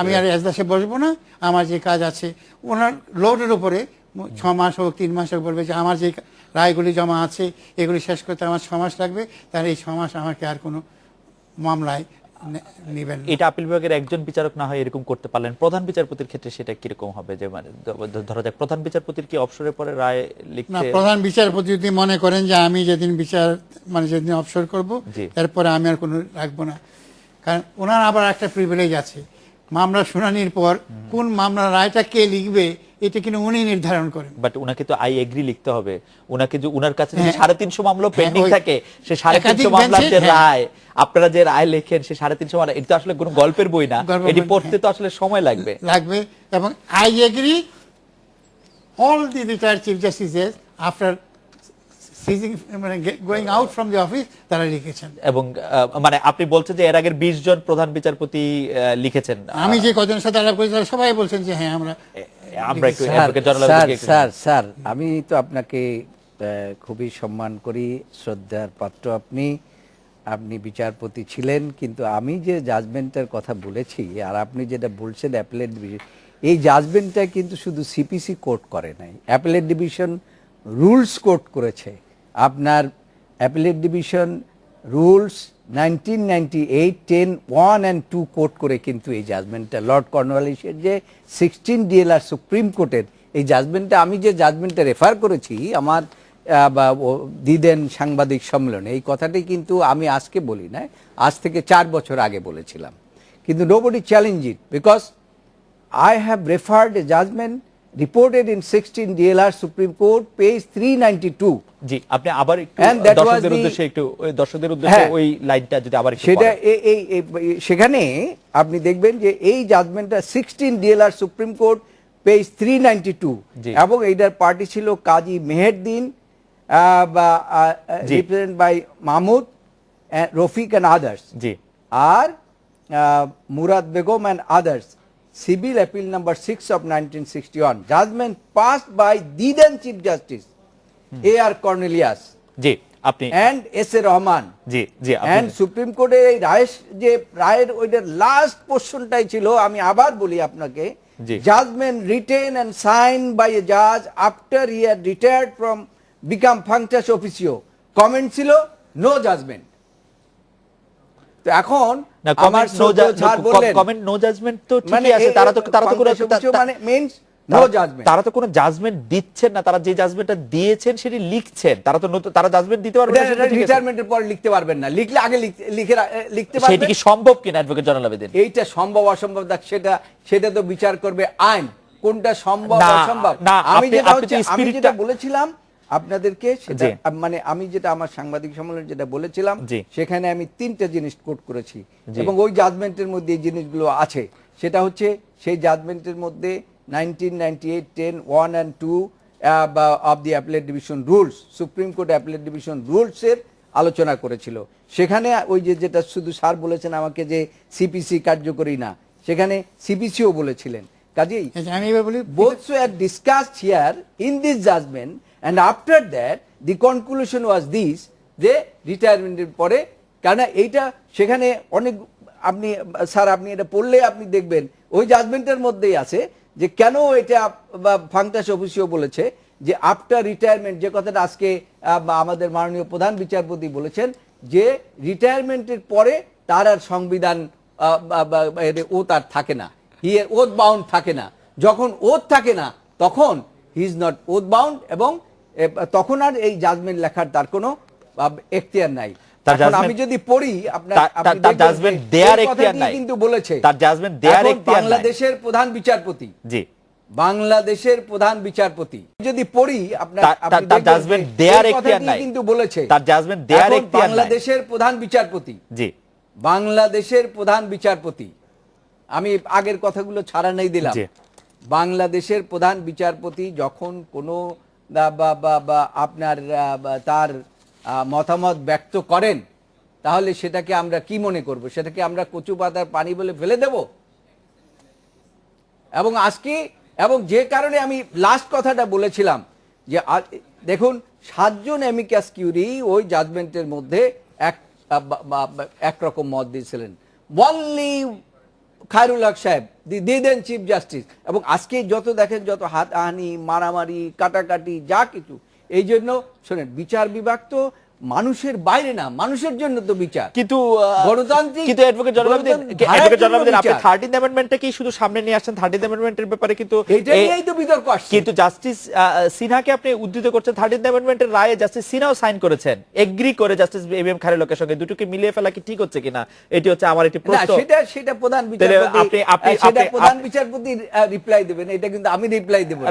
আমি আর এজলাসে বসবো না, আমার যে কাজ আছে ওনার লোডের উপরে 6 মাস হোক 3 মাস হোক বলবে যে আমার যে রায়গুলি জমা আছে এগুলি শেষ করতে আমার 6 মাস লাগবে, তাহলে এই 6 মাস আমাকে আর কোনো মামলায় নেবেন না। এটা আপিল বিভাগের একজন বিচারক না হয় এরকম করতে পারলেন, প্রধান বিচারপতির ক্ষেত্রে সেটা কিরকম হবে? যে মানে ধরা যাক প্রধান বিচারপতির কি অবসরের পরে রায় না, লিখতে? প্রধান বিচারপতি যদি মনে করেন যে আমি যেদিন যেদিন অবসর করব এরপরে আমি আর কোনো রাখবো না, কারণ ওনার আবার একটা প্রিভিলেজ আছে, মামলা শুনানির পর কোন মামলার রায়টা কে লিখবে এটা কিন্তু উনি নির্ধারণ করেন। বাট উনাকে তো আই এগ্রি লিখতে হবে। উনাকে যে উনার কাছে যদি 350 মামলা পেন্ডিং থাকে, সে 350 মামলার যে রায় আপনারা যে রায় লেখেন সে 350 মামলা, এটা তো আসলে কোনো গল্পের বই না, এটি পড়তে তো আসলে সময় লাগবে। এবং I agree all the retired chief justices after ceasing, going out from the office তারা লিখেছেন। এবং মানে আপনি বলছেন যে এর আগের 20 জন প্রধান বিচারপতি লিখেছেন? আমি যে কজনের সাথে আলাপ করেছি তারা সবাই বলছেন যে হ্যাঁ আমরা একটু অ্যাডভোকেট জয়নুল আবেদীনকে একটু- স্যার আমি তো আপনাকে খুবই সম্মান করি, শ্রদ্ধার পাত্র আপনি বিচারপতি ছিলেন, কিন্তু আমি যে জাজমেন্টের কথা বলেছি আর আপনি যেটা বলছেন অ্যাপেলেট ডিভিশন, এই জাজমেন্টটা কিন্তু শুধু সিপিসি কোর্ট করে নাই, অ্যাপেলেট ডিভিশন রুলস কোর্ট করেছে। আপনার appellate division rules 1998 10 1 and 2 court করে কিন্তু এই জাজমেন্টটা, লর্ড কর্নওয়ালিসের যে 16 ডিএলআর সুপ্রিম কোর্টের এই জাজমেন্টটা, আমি যে জাজমেন্টটা রেফার করেছি আমার দিদেন সাংবাদিক সম্মেলনে, এই কথাটি কিন্তু আমি আজকে বলি না, আজ থেকে 4 বছর আগে বলেছিলাম, কিন্তু nobody challenge it because I have referred a judgment reported in 16 DLR Supreme Court, page 392. জি, আপনি আবার একটু And that was দর্শকদের the- উদ্দেশ্যে একটু দর্শকদের উদ্দেশ্যে ওই লাইনটা যদি আবার একটু সেটা পড়েন। সেখানে আপনি দেখবেন যে এই জাজমেন্টটা 16 ডিএলআর সুপ্রিম কোর্ট পেজ 392, জি। এবং এইটার পার্টি ছিল কাজী মেহেরদ্দিন বা জি। Represent by Mahmud Rafiq and others, জি, আর Murad Begum and others, civil appeal number 6 of 1961, judgment passed by the then Chief Justice A.R. Cornelius জি, আপনি and S.A. Rahman, জি, জি, আপনি and Supreme Court এই রায়ের ওইটার লাস্ট পোর্শনটাই ছিল, আমি আবার বলি আপনাকে, জি। judgment written and signed by a judge after he had retired from become functus officio, comment ছিল no judgment। তো এখন না, আমার কমেন্ট নো জাজমেন্ট তো ঠিকই আছে, তারা তো কোনো মানে মিন্স নো জাজমেন্ট, তারা তো কোনো জাজমেন্ট দিচ্ছেন না, তারা যে জাজমেন্টটা দিয়েছেন সেটি লিখছেন, তারা জাজমেন্ট দিতে পারবে না, সেটা ঠিক আছে। রিটায়ারমেন্টের পর লিখতে পারবেন না, লিখলে আগে লিখতে সেটি পারবেন। কি সম্ভব কিনা অ্যাডভোকেট জয়নুল আবেদীন? এইটা সম্ভব অসম্ভব সেটা তো বিচার করবে আইন, কোনটা সম্ভব না, অসম্ভব। না, আমি আপনি তো যেটা স্পিরিটটা বলেছিলাম আপনাদেরকে, সেটা জি। মানে আমি যেটা আমার সাংবাদিক সম্মেলনে যেটা বলেছিলাম, জি। সেখানে আমি 3টা জিনিস কোট করেছি, জি। এবং ওই জাজমেন্টের মধ্যে এই জিনিসগুলো আছে। সেটা হচ্ছে সেই জাজমেন্টের মধ্যে 1998 10 1 and 2 of the appellate division rules, supreme court appellate division রুলসের আলোচনা করেছিল। সেখানে ওই যেটা শুধু স্যার বলেছেন আমাকে যে সিপিসি কার্যকরী না, সেখানে সিপিসিও বলেছিলেন। কাজেই আমি এবার বলি both were discussed here in this judgment, and after that the conclusion was this, যে রিটায়ারমেন্টের পরে, কারণ এইটা সেখানে অনেক আপনি স্যার আপনি এটা পড়লে আপনি দেখবেন ওই জাজমেন্টের মধ্যেই আছে যে কেন এটা ফাংটাস অফিসিও বলেছে যে আফটার রিটায়ারমেন্ট, যে কথাটা আজকে আমাদের মাননীয় প্রধান বিচারপতি বলেছেন যে রিটায়ারমেন্টের পরে তার আর সংবিধান ওথ আর থাকে না, হি এর ওথ বাউন্ড থাকে না। যখন ওথ থাকে না তখন he is not oath bound, এবং তখন আর এই জাজমেন্ট লেখার তার কোনো এখতিয়ার নাই। এখন আমি যদি পড়ি আপনার জাজমেন্ট দেয়ার এখতিয়ার নাই কিন্তু বলেছে তার জাজমেন্ট দেয়ার এখতিয়ার নাই। বাংলাদেশের প্রধান বিচারপতি, জি বাংলাদেশের প্রধান বিচারপতি যদি পড়ি আপনার তার জাজমেন্ট দেয়ার এখতিয়ার নাই কিন্তু বলেছে তার জাজমেন্ট দেয়ার এখতিয়ার নাই। বাংলাদেশের প্রধান বিচারপতি, জি বাংলাদেশের প্রধান বিচারপতি, আমি আগের কথাগুলো ছাড়া নেই দিলাম। বাংলাদেশের প্রধান বিচারপতি যখন কোনো আপনার তার মতামত ব্যক্ত করেন তাহলে সেটাকে আমরা কি মনে করব? সেটাকে আমরা কচু পাতার পানি বলে ফেলে দেব? এবং আজকে এবং যে কারণে আমি লাস্ট কথাটা বলেছিলাম যে দেখুন 7 জন অ্যামিকাস কিউরি ওই জাজমেন্টের মধ্যে একরকম মত দিয়েছিলেন। ওয়ানলি খায়রুল হক সাহেব দেন চিফ জাস্টিস। এবং আজকে যত দেখেন যত হাতাহানি, মারামারি, কাটাকাটি, যা কিছু, এই জন্য শোনেন বিচার বিভাগ তো মানুষের বাইরে না, মানুষের জন্য তো বিচার। কিন্তু গণতান্ত্রিক, কিন্তু অ্যাডভোকেট জনাবুদ্দিন আপনি 13th অ্যামেন্ডমেন্টটা কি শুধু সামনে নিয়ে আসছেন? 13th অ্যামেন্ডমেন্টের ব্যাপারে কিন্তু এটা নিয়েই তো বিতর্ক আসছে। কিন্তু জাস্টিস সিনহাকে আপনি উদ্ধৃত করছেন 13th অ্যামেন্ডমেন্টের রায়ে জাস্টিস সিনহাও সাইন করেছেন, এগ্রি করে জাস্টিস এবিএম খায়রুলের সঙ্গে। দুটোকে মিলিয়ে ফেলা কি ঠিক হচ্ছে কিনা, এটি হচ্ছে আমার একটি প্রশ্ন। সেটা প্রধান বিচারপতি, সেটা প্রধান বিচারপতি রিপ্লাই দেবেন, এটা কিন্তু আমি রিপ্লাই দেব না।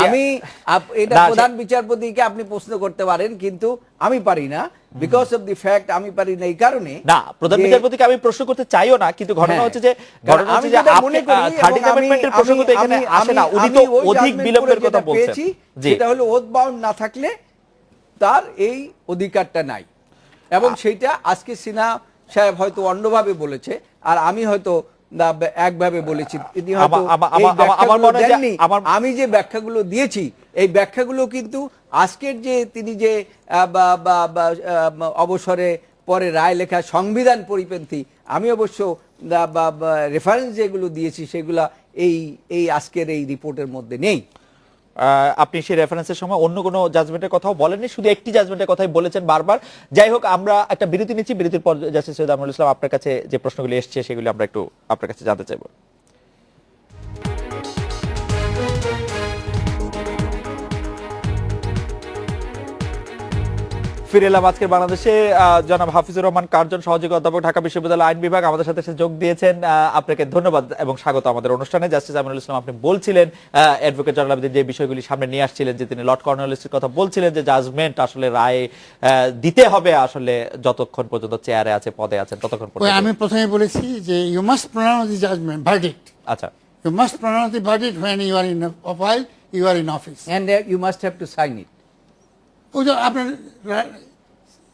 আমি এটা প্রধান বিচারপতিকে আপনি প্রশ্ন করতে পারেন, কিন্তু আমি পারি না, বিকজ অফ দি ফ্যাক্ট আমি পারি না এই কারণে না। প্রধান বিচারপতিকে আমি প্রশ্ন করতে চাইও না, কিন্তু ঘটনা হচ্ছে যে আপনি 13th অ্যামেন্ডমেন্টের প্রসঙ্গ তো এখানে আসে না, উনি তো অধিক বিলম্বের কথা বলছেন। যেটা হলো ওথ বাউন্ড না থাকলে তার এই অধিকারটা নাই, এবং সেইটা আজকে সিনহা সাহেব হয়তো অন্যভাবে বলেছে, আর আমি হয়তো একভাবে বলেছি। আমি যে ব্যাখ্যাগুলো দিয়েছি এই ব্যাখ্যাগুলো কিন্তু আজকের যে তিনি যে অবসরে পরে রায় লেখা সংবিধান পরিপন্থী, আমি অবশ্য রেফারেন্স যেগুলো দিয়েছি সেগুলা এই আজকের এই রিপোর্টের মধ্যে নেই। আপনি সেই রেফারেন্সের সময় অন্য কোনো জাজমেন্টের কথাও বলেননি, শুধু একটি জাজমেন্টের কথাই বলেছেন বারবার। যাই হোক, আমরা একটা বিরতি নিচ্ছি, বিরতির পর জাস্টিস সৈয়দ আমরুল ইসলাম আপনার কাছে যে প্রশ্নগুলি এসছে সেগুলি আমরা একটু আপনার কাছে জানতে চাইব। ফিরে এলাম আজকের বাংলাদেশে। জনাব হাফিজুর রহমান কার্জন, সহযোগী অধ্যাপক, ঢাকা বিশ্ববিদ্যালয় আইন বিভাগ, আমাদের সাথে যোগ দিয়েছেন। আপনাকে ধন্যবাদ এবং স্বাগত আমাদের অনুষ্ঠানে। জাস্টিস আমিনুল ইসলাম, আপনি বলছিলেন অ্যাডভোকেট জনাবুদ্দিন যে বিষয়গুলি সামনে নিয়ে আসছিলেন, যে তিনি লর্ড কর্নওয়ালিসের কথা বলছিলেন যে জাজমেন্ট আসলে রায় দিতে হবে আসলে যতক্ষণ পর্যন্ত চেয়ারে আছে, পদে আছেন ততক্ষণ পর্যন্ত। আমি প্রথমে বলেছি যে you must pronounce the judgement verdict. আচ্ছা, you must pronounce the verdict when you are in while you are in office, and you must have to sign it. ওই যে আপনার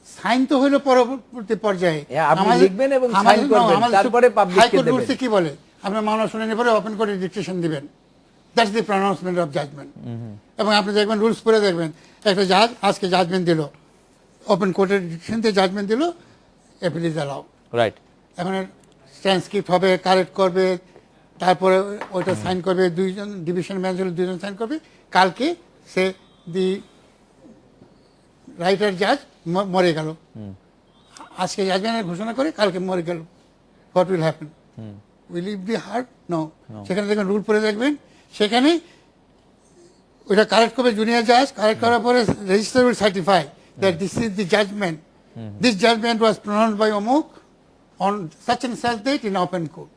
সাইন তো হলো পরবর্তী পর্যায়ে, আপনি লিখবেন এবং সাইন করবেন, তারপরে পাবলিশকে দেবেন। রুলসে কি বলে, আপনি মামলা শুনানি পরে ওপেন কোর্টে ডিক্টেশন দিবেন, দ্যাটস দি প্রনাউন্সমেন্ট অফ জাজমেন্ট। এবং আপনি দেখবেন রুলস পড়ে দেখবেন, একটা জাজ আজকে জাজমেন্ট দিল, ওপেন কোর্টের ডিক্টেশন দিয়ে জাজমেন্ট দিল, অ্যাপিল ইজ অ্যালাউড, রাইট। এখন ট্রান্সক্রিপ্ট হবে, কারেক্ট করবে, তারপরে ওইটা সাইন করবে, দুইজন ডিভিশন বেঞ্চ হলে দুইজন সাইন করবে। কালকে সে দি রাইটার জাজ মরে গেল, আজকে জাজমেন্টের ঘোষণা করে কালকে মরে গেল, what will happen? Will it be heard? No. সেখানে দেখবেন রুল পড়ে দেখবেন, সেখানে ওইটা কারেক্ট করবে জুনিয়র জাজ, কারেক্ট করার পরে register will certify that this is the judgment, this judgment was pronounced by অমুক on such and such date in open court.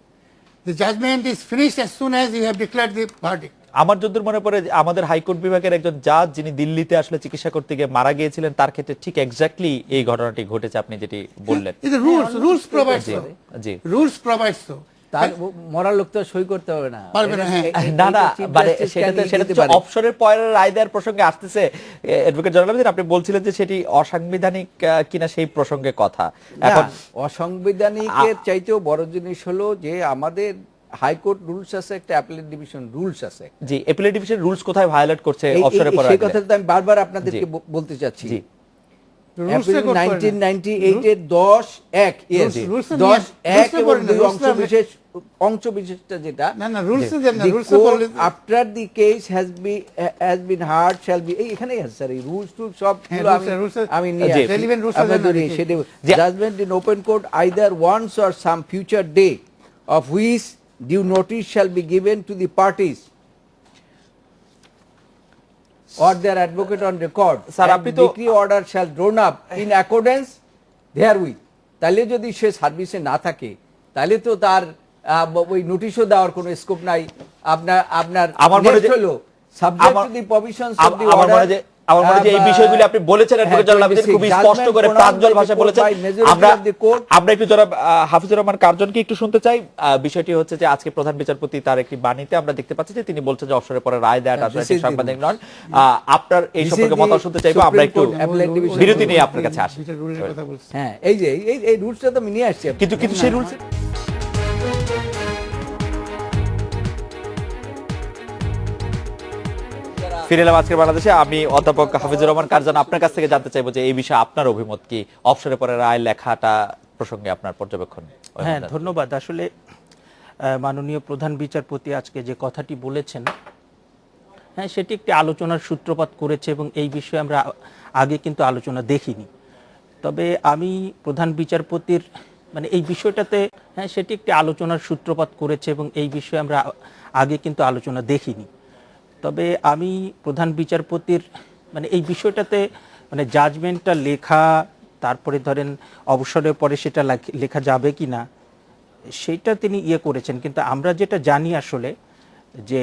The judgment is finished as soon as you have declared the verdict. আমার যতদূর মনে পড়ে আমাদের high court বিভাগের একজন জাজ যিনি দিল্লিতে আসলে চিকিৎসা করতে গিয়ে মারা গিয়েছিলেন, তার ক্ষেত্রে ঠিক এক্স্যাক্টলি এই ঘটনাটি ঘটেছে আপনি যেটি বললেন। রুলস প্রোভাইডস, জি রুলস প্রোভাইডস। তার মরার লোক তো সই করতে হবে না, পারবে না। হ্যাঁ, না মানে সেটা অবসরের পরের রায় দেওয়ার প্রসঙ্গে আসতেছে। অ্যাডভোকেট জনাবুদ্দিন, আপনি বলছিলেন যে সেটি অসাংবিধানিক কিনা সেই প্রসঙ্গে কথা। এখন অসাংবিধানিকের চাইতেও বড় জিনিস হলো যে আমাদের হাইকোর্ট রুলস আছে, একটা অ্যাপিলেট ডিভিশন রুলস আছে। জি, অ্যাপিলেট ডিভিশন রুলস কোথায় ভায়োলেট করছে অবসরের পরে? সেই কথাটা আমি বারবার আপনাদেরকে বলতে চাচ্ছি। রুলসে কোড করে না। 1998 এর 10-1 yes রুলসে 10-1 রুলসে এবং পড়ে না, 2 রুলসে অংশ বিশেষটা যেটা না না রুলসে দেন না, the রুলসে court পড়লে after the case has been heard shall be এখানেই আছে স্যার এই রুলস টুল সব হ্যাঁ, গুলো রুলসে আমি নিয়ে জি। আসি। relevant রুলসে আপনার দেন না জন্য দেখি। সেটা জি। judgment in open court either once or some future day of which due notice shall be given to the parties or their advocate on record. Sir, and আপনি তো- decree order shall drawn up in accordance therewith. তাহলে যদি সে সার্ভিসে না থাকে তাহলে তো তার ওই নোটিশও দেওয়ার কোনো স্কোপ নাই। আপনার আমার মনে next যে- হলো subject আমার- to the provisions of the আমার মনে order. আমার মনে যে এই বিষয়গুলো আপনি বলেছেন অ্যাডভোকেট জনাব আবিদিন খুবই স্পষ্ট করে প্রাঞ্জল ভাষায় বলেছেন। আমরা একটু জনাব হাফিজুর রহমান কার্জনকে একটু শুনতে চাই। বিষয়টি হচ্ছে যে আজকে প্রধান বিচারপতি তার একটি বাণীতে আমরা দেখতে পাচ্ছি যে তিনি বলছেন যে অবসরের পরে রায় দেওয়াটা আসলে this is the সাংবাদিক rule. নন। আপনার এই This is সম্পর্কে the মতামত শুনতে চাইবো। আমরা Supreme একটু Court appellate division বিরতি নিয়ে rule. আপনার কাছে আসি। যেটা রুলের কথা বলছি। হ্যাঁ এই যে এই রুলসটা তো আমি নিয়ে আসছি। কিন্তু সেই রুলস ফিরে এলাম আজকের বাংলাদেশে। আমি অধ্যাপক হাফিজুর রহমান কারজান আপনার কাছ থেকে জানতে চাইবো যে এই বিষয়ে আপনার অভিমত কি, অবসরের পরে রায় লেখাটা প্রসঙ্গে আপনার পর্যবেক্ষণ। হ্যাঁ, ধন্যবাদ। আসলে মাননীয় প্রধান বিচারপতি আজকে যে কথাটি বলেছেন, হ্যাঁ, সেটি একটি আলোচনার সূত্রপাত করেছে এবং এই বিষয়ে আমরা আগে কিন্তু আলোচনা দেখিনি। তবে আমি প্রধান বিচারপতির মানে এই বিষয়টাতে, হ্যাঁ, সেটি একটি আলোচনার সূত্রপাত করেছে এবং এই বিষয়ে আমরা আগে কিন্তু আলোচনা দেখিনি। তবে আমি প্রধান বিচারপতির মানে এই বিষয়টাতে মানে জাজমেন্টটা লেখা, তারপরে ধরেন অবসরের পরে সেটা লেখা যাবে কি না সেইটা তিনি করেছেন। কিন্তু আমরা যেটা জানি আসলে যে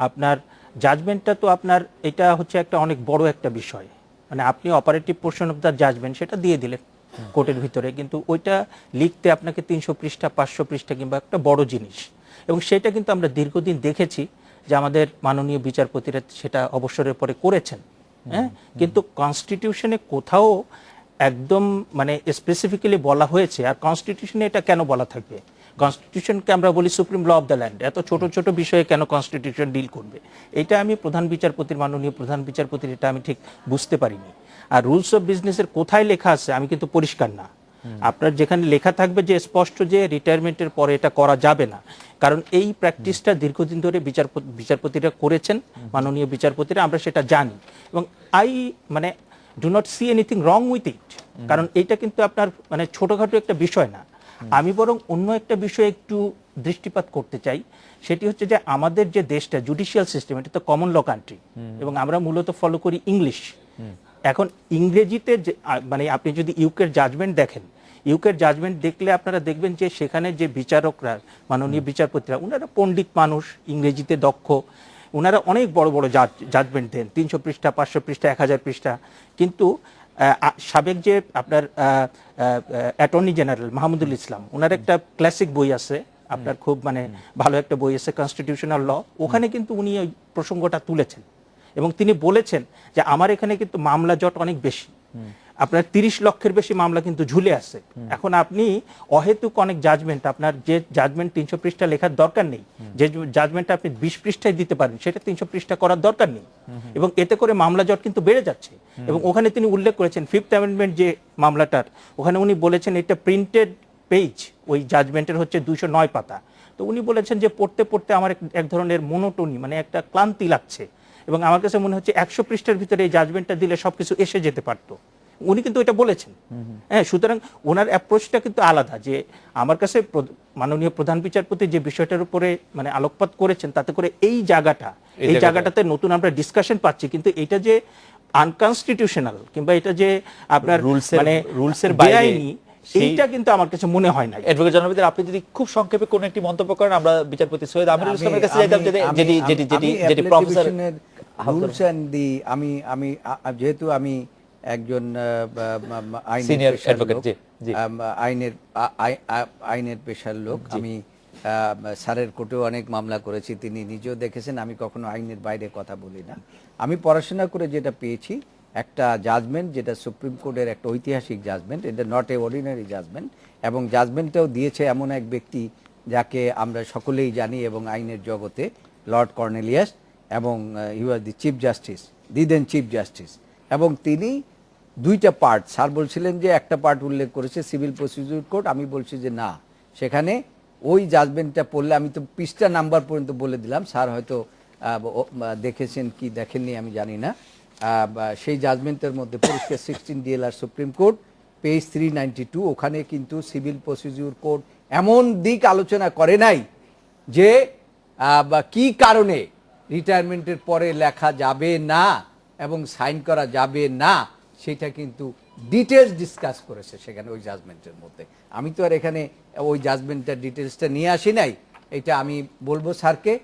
আপনার জাজমেন্টটা তো আপনার এটা হচ্ছে একটা অনেক বড় একটা বিষয়। মানে আপনি operative portion of the judgment সেটা দিয়ে দিলেন কোর্টের ভিতরে, কিন্তু ওইটা লিখতে আপনাকে 300 পৃষ্ঠা 500 পৃষ্ঠা কিংবা একটা বড় জিনিস, এবং সেটা কিন্তু আমরা দীর্ঘদিন দেখেছি যে আমাদের মাননীয় বিচারপতিরা সেটা অবসরের পরে করেছেন। হ্যাঁ, কিন্তু কনস্টিটিউশনে কোথাও একদম মানে স্পেসিফিক্যালি বলা হয়েছে, আর কনস্টিটিউশনে এটা কেন বলা থাকবে? কনস্টিটিউশনকে আমরা বলি supreme law of the land, এত ছোট ছোট বিষয়ে কেন কনস্টিটিউশন ডিল করবে? এটা আমি মাননীয় প্রধান বিচারপতির এটা আমি ঠিক বুঝতে পারিনি। আর রুলস অফ বিজনেসের কোথায় লেখা আছে আমি কিন্তু পরিষ্কার না। আপনার যেখানে লেখা থাকবে যে স্পষ্ট যে রিটায়ারমেন্টের পরে এটা করা যাবে না, কারণ এই প্র্যাকটিসটা দীর্ঘদিন ধরে বিচারপতিরা করেছেন, মাননীয় বিচারপতিরা, আমরা সেটা জানি, এবং মানে do not see anything wrong with it, কারণ এইটা কিন্তু আপনার মানে ছোটখাটো একটা বিষয় না। আমি বরং অন্য একটা বিষয়ে একটু দৃষ্টিপাত করতে চাই, সেটি হচ্ছে যে আমাদের যে দেশটা জুডিশিয়াল সিস্টেম, এটা তো কমন ল কান্ট্রি এবং আমরা মূলত ফলো করি ইংলিশ। এখন ইংরেজিতে মানে আপনি যদি ইউকের জাজমেন্ট দেখেন, ইউকের জাজমেন্ট দেখলে আপনারা দেখবেন যে সেখানে যে বিচারকরা, মাননীয় বিচারপতিরা, ওনারা পণ্ডিত মানুষ, ইংরেজিতে দক্ষ, ওনারা অনেক বড় বড় জাজমেন্ট দেন, 300 পৃষ্ঠা 500 পৃষ্ঠা 1000 পৃষ্ঠা। কিন্তু সাবেক যে আপনার অ্যাটর্নি জেনারেল মাহমুদুল ইসলাম, ওনার একটা ক্লাসিক বই আছে আপনার, খুব মানে ভালো একটা বই আছে, কনস্টিটিউশনাল ল, ওখানে কিন্তু উনি ওই প্রসঙ্গটা তুলেছেন এবং তিনি বলেছেন যে আমার এখানে কিন্তু মামলা জট অনেক বেশি, আপনার 30 লক্ষের বেশি মামলা কিন্তু ঝুলে আছে। এখন আপনি অহেতুক অনেক জাজমেন্ট, আপনার যে জাজমেন্ট 300 পৃষ্ঠা লেখার দরকার নেই, যে জাজমেন্টটা আপনি 20 পৃষ্ঠায় দিতে পারেন, সেটা 300 পৃষ্ঠা করার দরকার নেই, এবং এতে করে মামলা জট কিন্তু বেড়ে যাচ্ছে। এবং ওখানে তিনি উল্লেখ করেছেন 5th অ্যামেন্ডমেন্ট যে মামলাটার, ওখানে উনি বলেছেন এটা প্রিন্টেড পেজ ওই জাজমেন্টের হচ্ছে 209 পাতা। তো উনি বলেছেন যে পড়তে পড়তে আমার এক ধরনের মোনোটোনি, মানে একটা ক্লান্তি লাগছে, এবং আমার কাছে মনে হচ্ছে 100 পৃষ্ঠার ভিতরে এই জাজমেন্টটা দিলে সবকিছু এসে যেতে পারতো। উনি কিন্তু এটা বলেছেন। হ্যাঁ, সুতরাং ওনার অ্যাপ্রোচটা কিন্তু আলাদা। যে আমার কাছে মাননীয় প্রধান বিচারপতি যে বিষয়টার উপরে মানে আলোকপাত করেছেন, তাতে করে এই জায়গাটাতে নতুন আমরা ডিসকাশন পাচ্ছি, কিন্তু এটা যে আনকনস্টিটিউশনাল কিংবা এটা যে আপনার মানে রুলসের বেআইনি, এইটা কিন্তু আমার কাছে মনে হয় না। অ্যাডভোকেট জনাব আবিদিন, আপনি যদি খুব সংক্ষেপে কোন একটি মন্তব্য করেন, আমরা বিচারপতি সৈয়দ আমিরুল ইসলামের কাছে যাইতাম, যেটি প্রফেসর রুলস এন্ড দি আমি যেহেতু আমি একজন সিনিয়র অ্যাডভোকেট, আইনের পেশার লোক, আমি স্যারের কোর্টেও অনেক মামলা করেছি, তিনি নিজেও দেখেছেন আমি কখনো আইনের বাইরে কথা বলি না। আমি পড়াশোনা করে যেটা পেয়েছি, একটা জাজমেন্ট যেটা সুপ্রিম কোর্টের একটা ঐতিহাসিক জাজমেন্ট, এটা নট এ অর্ডিনারি জাজমেন্ট, এবং জাজমেন্টটাও দিয়েছে এমন এক ব্যক্তি যাকে আমরা সকলেই জানি এবং আইনের জগতে, লর্ড কর্নেলিয়াস, এবং he was the chief justice, the then chief justice, এবং তিনি দুইটা পার্ট, স্যার বলছিলেন যে একটা পার্ট উল্লেখ করেছে সিভিল প্রসিডিউর কোড, আমি বলছি যে না, সেখানে ওই জাজমেন্টটা পড়লে, আমি তো পৃষ্ঠা নাম্বার পর্যন্ত বলে দিলাম, স্যার হয়তো দেখেছেন কি দেখেননি আমি জানি না, সেই জাজমেন্টের মধ্যে পরিষ্কার 16 DLR সুপ্রিম কোর্ট পেজ 392, ওখানে কিন্তু সিভিল প্রসিডিউর কোড এমন দিক আলোচনা করে নাই যে কি কারণে রিটায়ারমেন্টের পরে লেখা যাবে না এবং সাইন করা যাবে না, সেটা কিন্তু ডিটেলস ডিসকাস করেছে সেখানে ওই জাজমেন্টের মধ্যে। আমি তো আর এখানে ওই জাজমেন্টের ডিটেলসটা নিয়ে আসি নাই, এটা আমি বলবো স্যারকে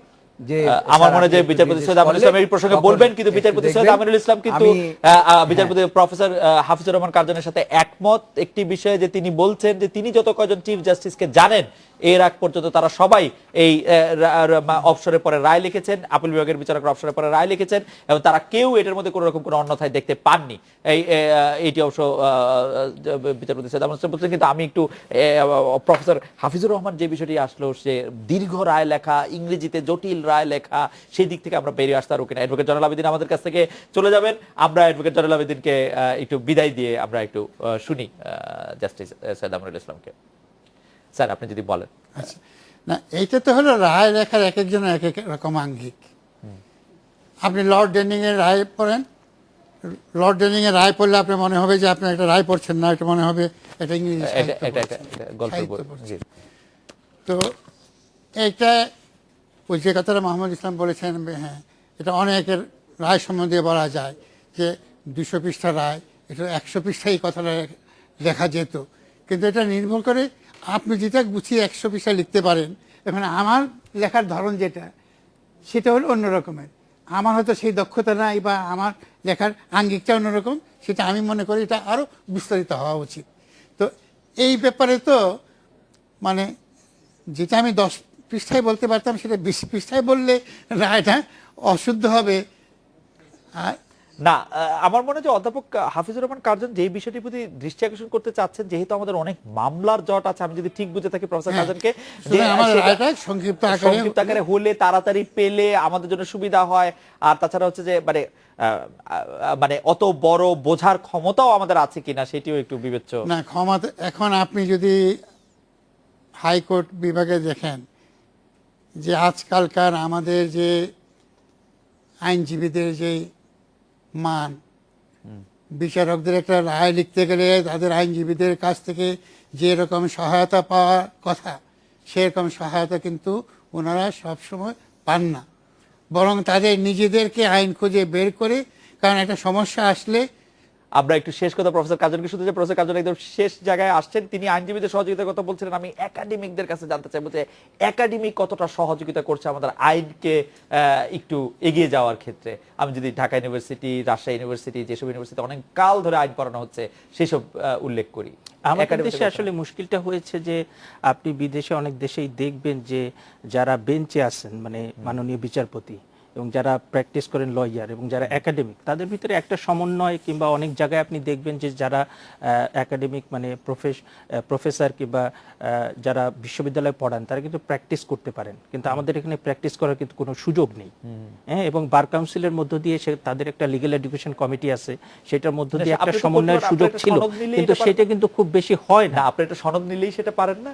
যে আমার মনে হয় যে বিচারপতি সৈয়দ আমিনুল ইসলাম এই প্রসঙ্গে বলবেন, কিন্তু বিচারপতি সৈয়দ আমিনুল ইসলাম কিন্তু বিচারপতি প্রফেসর হাফিজুর রহমান কার্জনের সাথে একমত একটি বিষয়ে, যে তিনি বলছেন যে তিনি যত কয়জন চিফ জাস্টিসকে জানেন এর আগ পর্যন্ত তারা সবাই এই অবসরের পরে রায় লিখেছেন, আপিল বিভাগের বিচারকরা অবসরের পরে রায় লিখেছেন, এবং তারা কেউ এটার মধ্যে কোনো রকম কোনো অন্যথায় দেখতে পাননি। এইটি অবশ্য বিচারপতি সৈয়দ আমিনুল ইসলাম বলছেন। কিন্তু আমি একটু প্রফেসর হাফিজুর রহমান যে বিষয়টি আসলো, সে দীর্ঘ রায় লেখা, ইংরেজিতে জটিল রায় লেখা, সেই দিক থেকে আমরা বেরিয়ে আসতে পারবো কিনা। অ্যাডভোকেট জয়নাল আবেদিন আমাদের কাছ থেকে চলে যাবেন, আমরা অ্যাডভোকেট জয়নাল আবেদিনকে একটু বিদায় দিয়ে আমরা একটু শুনি জাস্টিস সৈয়দ আমিনুল ইসলামকে। স্যার আপনি যদি বলেন। আচ্ছা, না এইটা তো হলো রায় লেখার এক একজনের এক এক রকম আঙ্গিক। আপনি লর্ড ডেনিং এর রায় পড়েন, লর্ড ডেনিং এর রায় পড়লে আপনার মনে হবে যে আপনি একটা রায় পড়ছেন না, এটা মনে হবে এটা ইংরেজি সাহিত্য পড়ছেন। তো এইটা ওই যে কথাটা মোহাম্মদ ইসলাম বলেছেন, হ্যাঁ এটা অনেকের রায় সম্বন্ধে বলা যায় যে 200 পৃষ্ঠা রায়, এটা 100 পৃষ্ঠায় এই কথাটা লেখা যেত, কিন্তু এটা নির্ভর করে আপনি যেটা গুছিয়ে 100 পৃষ্ঠা লিখতে পারেন। এখন আমার লেখার ধরন যেটা, সেটা হলো অন্য রকমের, আমার হয়তো সেই দক্ষতা নাই বা আমার লেখার আঙ্গিকটা অন্যরকম, সেটা আমি মনে করি এটা আরও বিস্তারিত হওয়া উচিত। তো এই ব্যাপারে তো মানে যেটা আমি 10 পৃষ্ঠায় বলতে পারতাম সেটা 20 পৃষ্ঠায় বললে রায়টা অশুদ্ধ হবে। আর না, আমার মনে হয় যে অধ্যাপক হাফিজুর রহমান কার্জন যে বিষয়টির প্রতি দৃষ্টি আকর্ষণ করতে চাচ্ছেন, যেহেতু আমাদের অনেক মামলার জট আছে, আমি যদি ঠিক বুঝে থাকি প্রফেসর কার্জনকে, যে আমার রায়টা সংক্ষিপ্ত আকারে হলে তাড়াতাড়ি পেলে আমাদের জন্য সুবিধা হয়। আর তাছাড়া হচ্ছে যে মানে মানে অত বড় বোঝার ক্ষমতাও আমাদের আছে কিনা সেটিও একটু বিবেচ্য। না, ক্ষমতা এখন আপনি যদি হাইকোর্ট বিভাগে দেখেন যে আজকালকার আমাদের যে আইনজীবীদের যে মান, বিচারকদের একটা রায় লিখতে গেলে তাদের আইনজীবীদের কাছ থেকে যে রকম সহায়তা পাওয়ার কথা, সেরকম সহায়তা কিন্তু ওনারা সবসময় পান না, বরং তাদের নিজেদেরকে আইন খুঁজে বের করে, কারণ একটা সমস্যা আসলে। আমরা একটু শেষ কথা প্রফেসর কার্জনকে শুধু, যে প্রফেসর কার্জন একদম শেষ জায়গায় আসছেন, তিনি আইনজীবীদের সহযোগিতার কথা বলছিলেন। আমি একাডেমিকদের কাছে জানতে চাইবো যে একাডেমিক কতটা সহযোগিতা করছে আমাদের আইনকে একটু এগিয়ে যাওয়ার ক্ষেত্রে। আমি যদি ঢাকা ইউনিভার্সিটি, রাজশাহী ইউনিভার্সিটি, যেসব ইউনিভার্সিটি অনেক কাল ধরে আইন পড়ানো হচ্ছে সেসব উল্লেখ করি। আমাদের দেশে আসলে মুশকিলটা হয়েছে যে আপনি বিদেশে অনেক দেশেই দেখবেন যে যারা বেঞ্চে আছেন, মানে মাননীয় বিচারপতি, এবং যারা প্র্যাকটিস করেন লয়ার, এবং যারা একাডেমিক, তাদের ভিতরে একটা সমন্বয়, কিংবা অনেক জায়গায় আপনি দেখবেন যে যারা একাডেমিক মানে প্রফেসর কিংবা যারা বিশ্ববিদ্যালয়ে পড়ান, তারা কিন্তু প্র্যাকটিস করতে পারেন, কিন্তু আমাদের এখানে প্র্যাকটিস করার কিন্তু কোনো সুযোগ নেই। হ্যাঁ, এবং বার কাউন্সিলের মধ্য দিয়ে তাদের একটা লিগ্যাল এডুকেশন কমিটি আছে, সেটার মধ্য দিয়ে একটা সমন্বয়ের সুযোগ ছিল, কিন্তু সেটা কিন্তু খুব বেশি হয় না। আপনি একটা সনদ নিলেই সেটা পারেন না।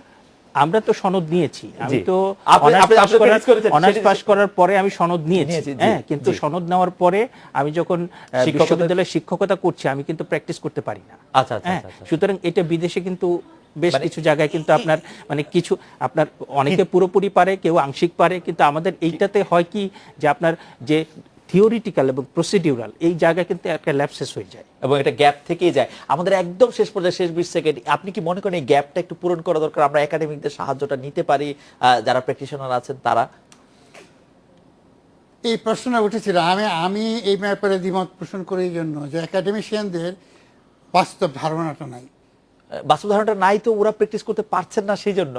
আমরা তো সনদ নিয়েছি, আমি তো অনার্স পাস করার পরে আমি সনদ নিয়েছি, হ্যাঁ, কিন্তু সনদ নেওয়ার পরে আমি যখন বিশ্ববিদ্যালয়ে শিক্ষকতা করছি, আমি কিন্তু প্র্যাকটিস করতে পারি না। আচ্ছা, সুতরাং এটা বিদেশে কিন্তু বেশ কিছু জায়গায় কিন্তু আপনার মানে কিছু আপনার অনেকে পুরোপুরি পারে, কেউ আংশিক পারে, কিন্তু আমাদের এইটাতে হয় কি যে আপনার যে থিওরিটিক্যাল এবং প্রসিডিউরাল এই জায়গায় কিন্তু একটা ল্যাপসেস হয়ে যায়, এবং এটা গ্যাপ থেকেই যায়। আমাদের একদম শেষ পর্যায়ে, শেষ 20 সেকেন্ড, আপনি কি মনে করেন এই গ্যাপটা একটু পূরণ করা দরকার? আমরা একাডেমিকদের সাহায্যটা নিতে পারি, যারা প্র্যাকটিশনার আছেন তারা। এই প্রশ্নটা উঠেছিল, আমি এই ব্যাপারে দ্বিমত পোষণ করি এই জন্য যে একাডেমিশিয়ানদের বাস্তব ধারণাটা নাই। বাস্তব ধারণাটা নাই তো ওরা প্র্যাকটিস করতে পারছেন না, সেই জন্য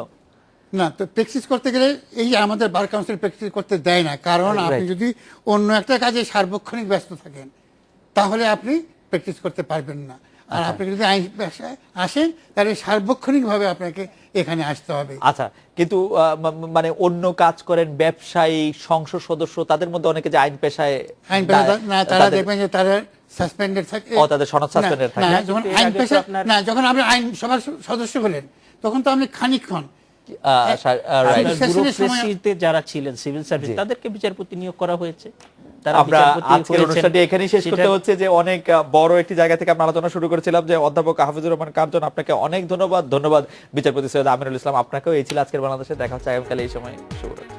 না। তো প্র্যাকটিস করতে গেলে এই যে আমাদের বার কাউন্সিল প্র্যাকটিস করতে দেয় না, কারণ আপনি যদি অন্য একটা কাজে সার্বক্ষণিক ব্যস্ত থাকেন তাহলে আপনি প্র্যাকটিস করতে পারবেন না। আর আপনি যদি আইন পেশায় আসেন তাহলে সার্বক্ষণিকভাবে আপনাকে এখানে আসতে হবে। আচ্ছা, কিন্তু মানে অন্য কাজ করেন, ব্যবসায়ী, সংসদ সদস্য, তাদের মধ্যে অনেকে যে আইন পেশায় না, তারা দেখবেন যে তারা সাসপেন্ডেড থাকে। ও, তাদের সনদ suspended থাকে। না, যখন কিন্তু এর আইন আগে তো পেশা আপনার- না, যখন আপনি আইনসভার সদস্য হলেন তখন তো আপনি খানিকক্ষণ রাইট। আপনার সেশনের সময়- ব্যুরোক্রেসিতে যারা ছিলেন সিভিল সার্ভিস জি। তাদেরকে বিচারপতি নিয়োগ করা হয়েছে, তারা আমরা বিচারপতি আজকের হয়েছেন। অনুষ্ঠানটি এখানেই শেষ করতে সেটা- হচ্ছে যে অনেক বড় একটি জায়গা থেকে আমরা আলোচনা শুরু করেছিলাম যে অধ্যাপক হাফিজুর রহমান কাঞ্চন, আপনাকে অনেক ধন্যবাদ। ধন্যবাদ বিচারপতি সৈয়দ আমিনুল ইসলাম, আপনাকেও। এই ছিল আজকের বাংলাদেশে। দেখা হচ্ছে আগামীকাল এই সময়। শুভরাত্রি।